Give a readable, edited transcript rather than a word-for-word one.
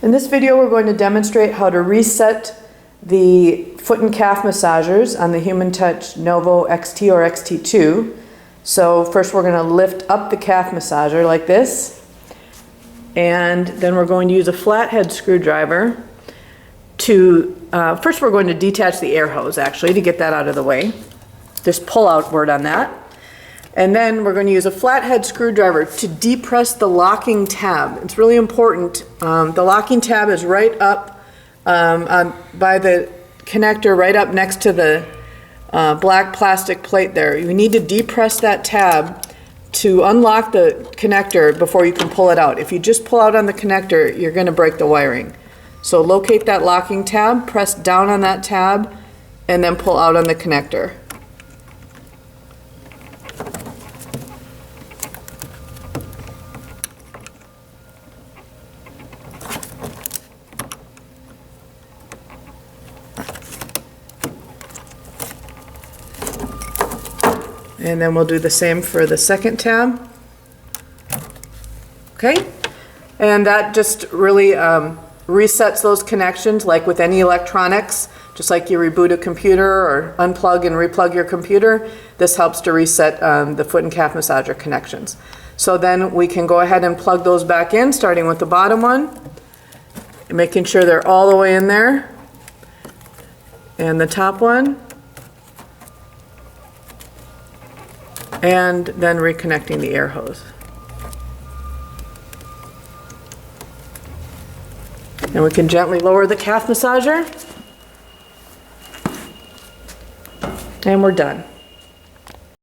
In this video, we're going to demonstrate how to reset the foot and calf massagers on the Human Touch Novo XT or XT2. So first we're going to lift up the calf massager like this, and then we're going to use a flathead screwdriver to, first we're going to detach the air hose actually to get that out of the way. Just pull outward on that. And then we're going to use a flathead screwdriver to depress the locking tab. It's really important. The locking tab is right up by the connector, right up next to the black plastic plate there. You need to depress that tab to unlock the connector before you can pull it out. If you just pull out on the connector, you're going to break the wiring. So locate that locking tab, press down on that tab, and then pull out on the connector. And then we'll do the same for the second tab. Okay, and that just really resets those connections, like with any electronics. Just like you reboot a computer or unplug and replug your computer, this helps to reset the foot and calf massager connections. So then we can go ahead and plug those back in, starting with the bottom one, and making sure they're all the way in there, and the top one, and then reconnecting the air hose. And we can gently lower the calf massager, and we're done.